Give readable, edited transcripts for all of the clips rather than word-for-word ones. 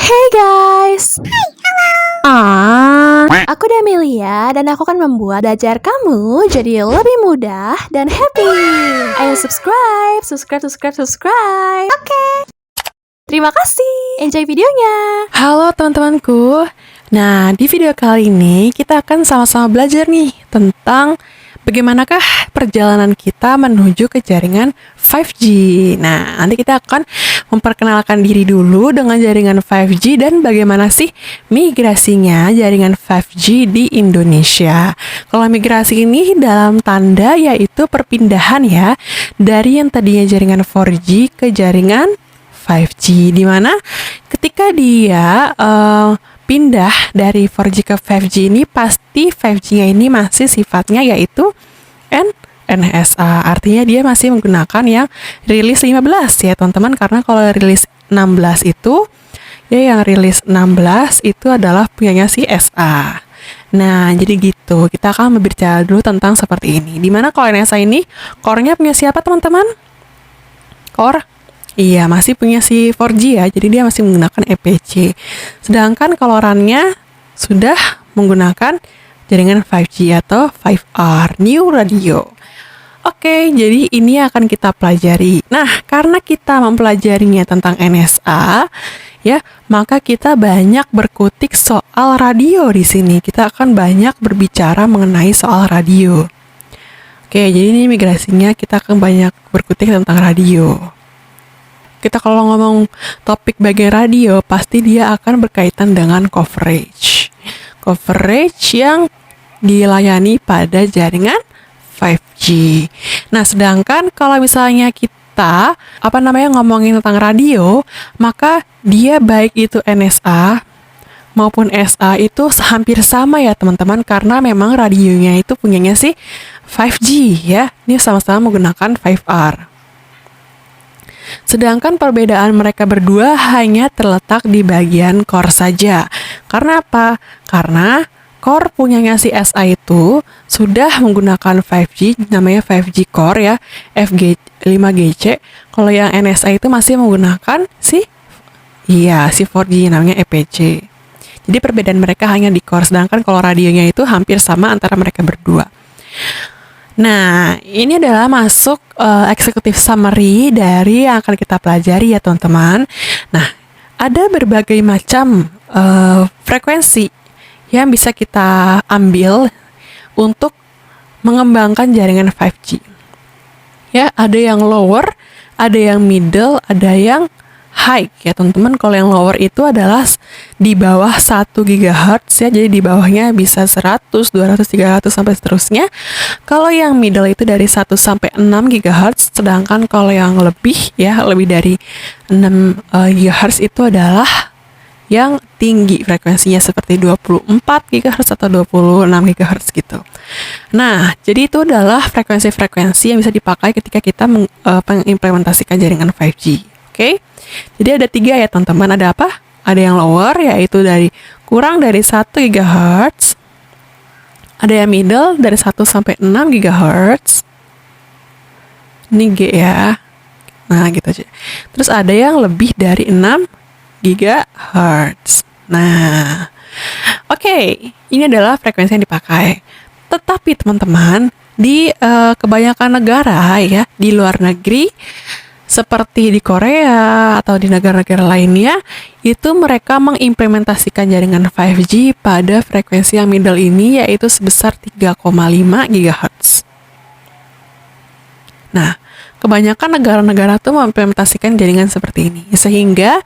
Hey guys. Aku Damelia dan aku akan membuat belajar kamu jadi lebih mudah dan happy. Ayo subscribe. Oke. Terima kasih. Enjoy videonya. Halo teman-temanku. Nah, di video kali ini kita akan sama-sama belajar nih tentang bagaimanakah perjalanan kita menuju ke jaringan 5G. Nah, nanti kita akan memperkenalkan diri dulu dengan jaringan 5G dan bagaimana sih migrasinya jaringan 5G di Indonesia. Kalau migrasi ini dalam tanda yaitu perpindahan ya dari yang tadinya jaringan 4G ke jaringan 5G, di mana ketika dia pindah dari 4G ke 5G ini pasti 5G-nya ini masih sifatnya yaitu NSA. Artinya dia masih menggunakan yang rilis 15 ya teman-teman, karena kalau rilis 16 itu ya yang rilis 16 itu adalah punyanya si SA. Nah, jadi gitu. Kita akan berbicara dulu tentang seperti ini. Dimana kalau NSA ini core-nya punya siapa teman-teman? Core? Iya, masih punya si 4G ya, jadi dia masih menggunakan EPC. Sedangkan kalau RAN-nya sudah menggunakan jaringan 5G atau 5R, New Radio. Oke, jadi ini akan kita pelajari. Nah, karena kita mempelajarinya tentang NSA, ya, maka kita banyak berkutik soal radio di sini. Kita akan banyak berbicara mengenai soal radio. Oke, jadi ini migrasinya kita akan banyak berkutik tentang radio. Kita kalau ngomong topik bagian radio, pasti dia akan berkaitan dengan coverage. Coverage yang dilayani pada jaringan 5G. Nah, sedangkan kalau misalnya kita ngomongin tentang radio, maka dia baik itu NSA maupun SA itu hampir sama ya teman-teman, karena memang radionya itu punyanya sih 5G ya. Ini sama-sama menggunakan 5R. Sedangkan perbedaan mereka berdua hanya terletak di bagian core saja. Karena apa? Karena core punyanya si SA itu sudah menggunakan 5G, namanya 5G core ya, 5GC. Kalau yang NSA itu masih menggunakan si 4G namanya EPC. Jadi perbedaan mereka hanya di core, sedangkan kalau radionya itu hampir sama antara mereka berdua. Nah, ini adalah masuk executive summary dari yang akan kita pelajari ya teman-teman. Nah, ada berbagai macam frekuensi yang bisa kita ambil untuk mengembangkan jaringan 5G. Ya, ada yang lower, ada yang middle, ada yang high ya teman-teman. Kalau yang lower itu adalah di bawah 1 GHz ya, jadi di bawahnya bisa 100, 200, 300 sampai seterusnya. Kalau yang middle itu dari 1 sampai 6 GHz, sedangkan kalau yang lebih dari 6 GHz itu adalah yang tinggi frekuensinya seperti 24 GHz atau 26 GHz gitu. Nah, jadi itu adalah frekuensi-frekuensi yang bisa dipakai ketika kita mengimplementasikan jaringan 5G. Oke, jadi ada 3 ya teman-teman. Ada apa? Ada yang lower, yaitu kurang dari 1 GHz. Ada yang middle dari 1 sampai 6 GHz. Ini G ya. Nah, gitu aja. Terus ada yang lebih dari 6 GHz. Nah, oke, ini adalah frekuensi yang dipakai. Tetapi teman-teman, di kebanyakan negara ya, di luar negeri, seperti di Korea atau di negara-negara lainnya, itu mereka mengimplementasikan jaringan 5G pada frekuensi yang middle ini, yaitu sebesar 3,5 GHz. Nah, kebanyakan negara-negara tuh mengimplementasikan jaringan seperti ini, sehingga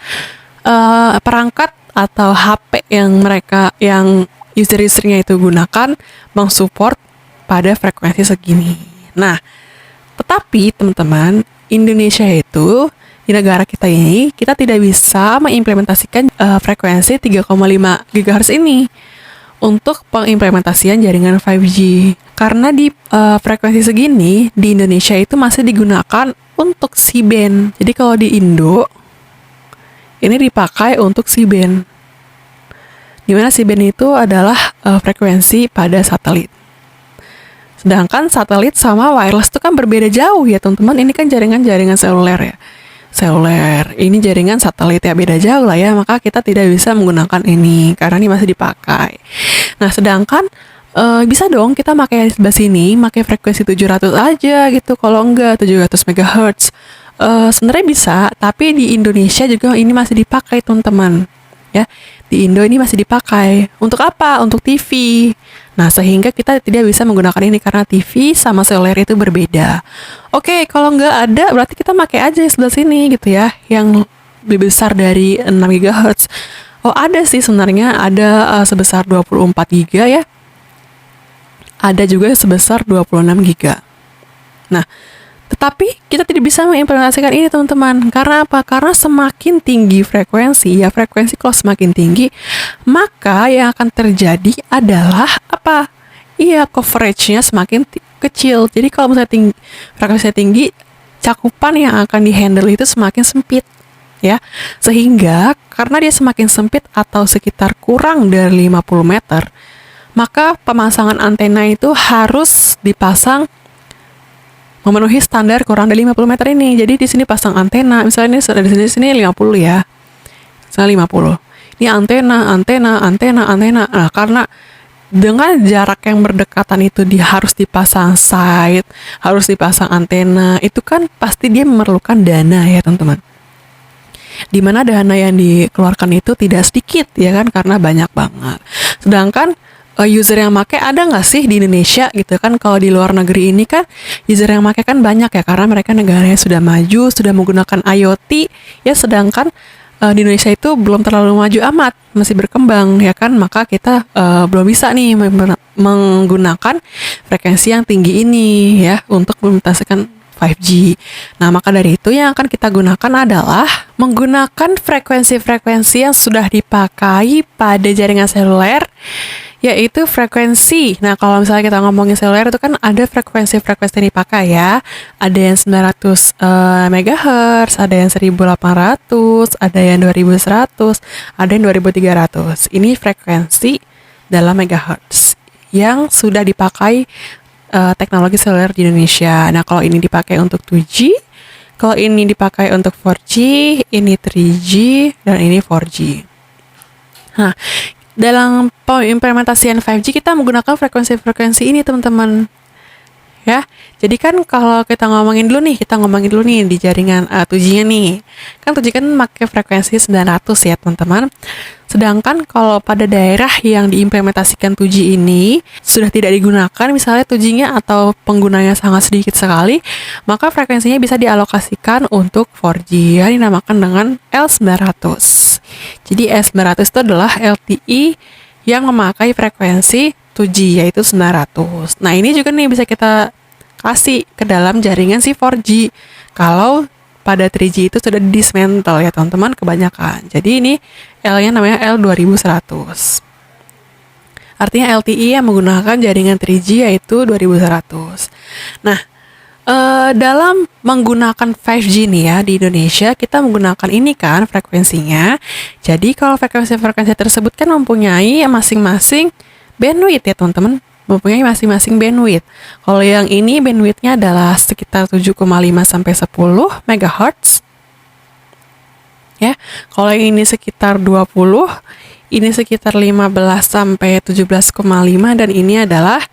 perangkat atau HP yang user-usernya itu gunakan mensupport pada frekuensi segini. Nah, tetapi teman-teman, Indonesia itu, di negara kita ini, kita tidak bisa mengimplementasikan frekuensi 3,5 GHz ini untuk pengimplementasian jaringan 5G. Karena di frekuensi segini, di Indonesia itu masih digunakan untuk C-band. Jadi kalau di Indo, ini dipakai untuk C-band. Dimana C-band itu adalah frekuensi pada satelit. Sedangkan satelit sama wireless itu kan berbeda jauh ya teman-teman. Ini kan jaringan seluler ya. seluler. Ini jaringan satelit ya, beda jauh lah ya, maka kita tidak bisa menggunakan ini karena ini masih dipakai. Nah, sedangkan bisa dong kita pakai di sebelah sini, pakai frekuensi 700 aja gitu. Kalau enggak 700 MHz. Sebenarnya bisa, tapi di Indonesia juga ini masih dipakai, teman-teman. Ya, di Indo ini masih dipakai. Untuk apa? Untuk TV. Nah, sehingga kita tidak bisa menggunakan ini karena TV sama seluler itu berbeda. Oke, kalau nggak ada, berarti kita pakai aja yang sebelah sini gitu ya, yang lebih besar dari 6 GHz. Oh, ada sih sebenarnya, ada sebesar 24 GB ya. Ada juga sebesar 26 GB. Nah, tetapi kita tidak bisa mengimplementasikan ini, teman-teman. Karena apa? Karena semakin tinggi frekuensi, ya frekuensi kalau semakin tinggi, maka yang akan terjadi adalah apa? Iya, coveragenya semakin kecil. Jadi kalau misalnya frekuensinya tinggi, cakupan yang akan dihandle itu semakin sempit, ya. Sehingga karena dia semakin sempit atau sekitar kurang dari 50 meter, maka pemasangan antena itu harus dipasang memenuhi standar kurang dari 50 meter ini. Jadi di sini pasang antena, misalnya ini di sini 50 ya. Misalnya 50. Ini antena. Nah, karena dengan jarak yang berdekatan itu harus dipasang site, harus dipasang antena, itu kan pasti dia memerlukan dana ya, teman-teman. Dimana dana yang dikeluarkan itu tidak sedikit ya kan, karena banyak banget. Sedangkan user yang make ada nggak sih di Indonesia gitu kan? Kalau di luar negeri ini kan user yang make kan banyak ya, karena mereka negaranya sudah maju, sudah menggunakan IoT ya, sedangkan di Indonesia itu belum terlalu maju amat, masih berkembang ya kan, maka kita belum bisa nih menggunakan frekuensi yang tinggi ini ya untuk mengimplementasikan 5G. Nah, maka dari itu yang akan kita gunakan adalah menggunakan frekuensi-frekuensi yang sudah dipakai pada jaringan seluler, yaitu frekuensi. Nah, kalau misalnya kita ngomongin seluler itu kan ada frekuensi-frekuensi yang dipakai ya. Ada yang 900 MHz, ada yang 1800, ada yang 2100, ada yang 2300. Ini frekuensi dalam megahertz yang sudah dipakai teknologi seluler di Indonesia. Nah, kalau ini dipakai untuk 2G, kalau ini dipakai untuk 4G, ini 3G, dan ini 4G. Nah, dalam pengimplementasian 5G kita menggunakan frekuensi-frekuensi ini, teman-teman. Ya, jadi kan kalau kita ngomongin dulu nih di jaringan 2G-nya nih. Kan 2G kan pakai frekuensi 900 ya, teman-teman. Sedangkan kalau pada daerah yang diimplementasikan 2G ini sudah tidak digunakan, misalnya 2G-nya atau penggunanya sangat sedikit sekali, maka frekuensinya bisa dialokasikan untuk 4G yang dinamakan dengan L900. Jadi L900 itu adalah LTE yang memakai frekuensi 2G yaitu 900. Nah, ini juga nih bisa kita kasih ke dalam jaringan si 4G. Kalau pada 3G itu sudah dismantle ya, teman-teman, kebanyakan. Jadi ini L-nya namanya L2100. Artinya LTE yang menggunakan jaringan 3G yaitu 2100. Nah, dalam menggunakan 5G nih ya di Indonesia, kita menggunakan ini kan frekuensinya. Jadi kalau frekuensi-frekuensi tersebut kan mempunyai masing-masing bandwidth ya, teman-teman, mempunyai masing-masing bandwidth. Kalau yang ini bandwidthnya adalah sekitar 7,5 sampai 10 MHz. Ya, kalau yang ini sekitar 20, ini sekitar 15 sampai 17,5, dan ini adalah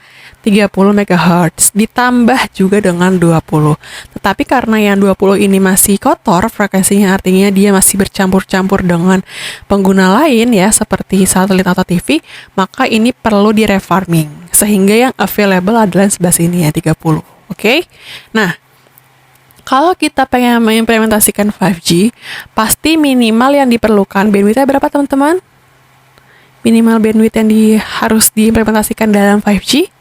30 MHz, ditambah juga dengan 20. Tetapi karena yang 20 ini masih kotor frekuensinya, artinya dia masih bercampur-campur dengan pengguna lain ya, seperti satelit atau TV, maka ini perlu direfarming. Sehingga yang available adalah sebelah sini ya, 30. Oke? Nah, kalau kita pengen mengimplementasikan 5G, pasti minimal yang diperlukan bandwidth-nya berapa, teman-teman? Minimal bandwidth yang harus diimplementasikan dalam 5G?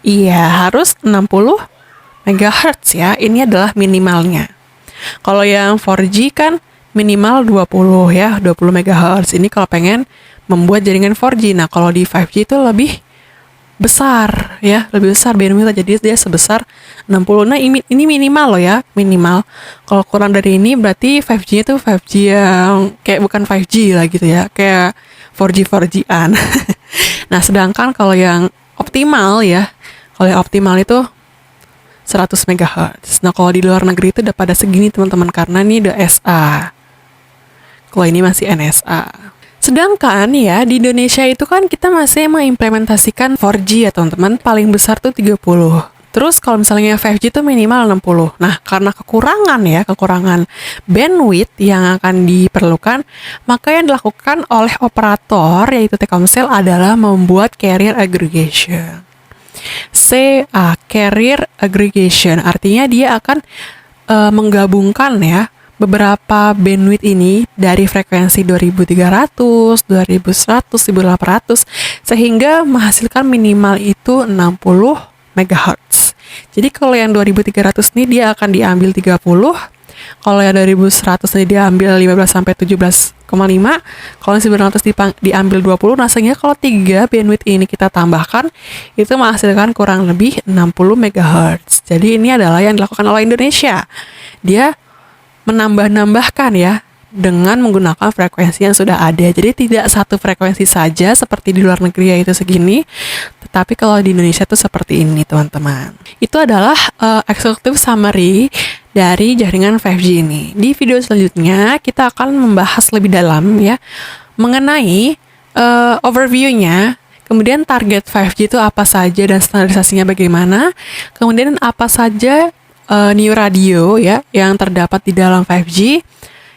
Iya, harus 60 MHz ya. Ini adalah minimalnya. Kalau yang 4G kan minimal 20 ya, 20 MHz. Ini kalau pengen membuat jaringan 4G. Nah, kalau di 5G itu lebih besar ya, lebih besar bandwidth, jadi dia sebesar 60. Nah, ini minimal loh ya, minimal. Kalau kurang dari ini berarti 5G itu 5G yang kayak bukan 5G lah gitu ya, kayak 4G-4G-an. Nah, sedangkan kalau yang optimal ya, kalau yang optimal itu 100 MHz. Nah, kalau di luar negeri itu udah pada segini teman-teman, karena ini udah SA. Kalau ini masih NSA. Sedangkan ya, di Indonesia itu kan kita masih mengimplementasikan 4G ya teman-teman, paling besar tuh 30. Terus kalau misalnya 5G itu minimal 60. Nah, karena kekurangan bandwidth yang akan diperlukan, maka yang dilakukan oleh operator, yaitu Telkomsel, adalah membuat carrier aggregation. Carrier aggregation, artinya dia akan menggabungkan ya, beberapa bandwidth ini dari frekuensi 2300, 2100, 1800 sehingga menghasilkan minimal itu 60 MHz. Jadi kalau yang 2300 ini dia akan diambil 30, kalau yang 2100 ini diambil 15 sampai 17,5, kalau yang 900 diambil 20. Nah, sehingga kalau 3 bandwidth ini kita tambahkan itu menghasilkan kurang lebih 60 MHz. Jadi ini adalah yang dilakukan oleh Indonesia. Dia menambah-nambahkan ya dengan menggunakan frekuensi yang sudah ada. Jadi tidak satu frekuensi saja seperti di luar negeri yaitu segini, tetapi kalau di Indonesia tuh seperti ini teman-teman. Itu adalah executive summary dari jaringan 5G ini. Di video selanjutnya kita akan membahas lebih dalam ya mengenai overview-nya. Kemudian target 5G itu apa saja dan standarisasinya bagaimana. Kemudian apa saja new radio ya yang terdapat di dalam 5G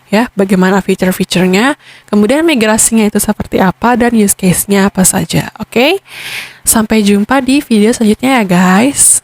ya, bagaimana fitur-fiturnya, kemudian migrasinya itu seperti apa dan use case-nya apa saja. Oke? Sampai jumpa di video selanjutnya ya guys.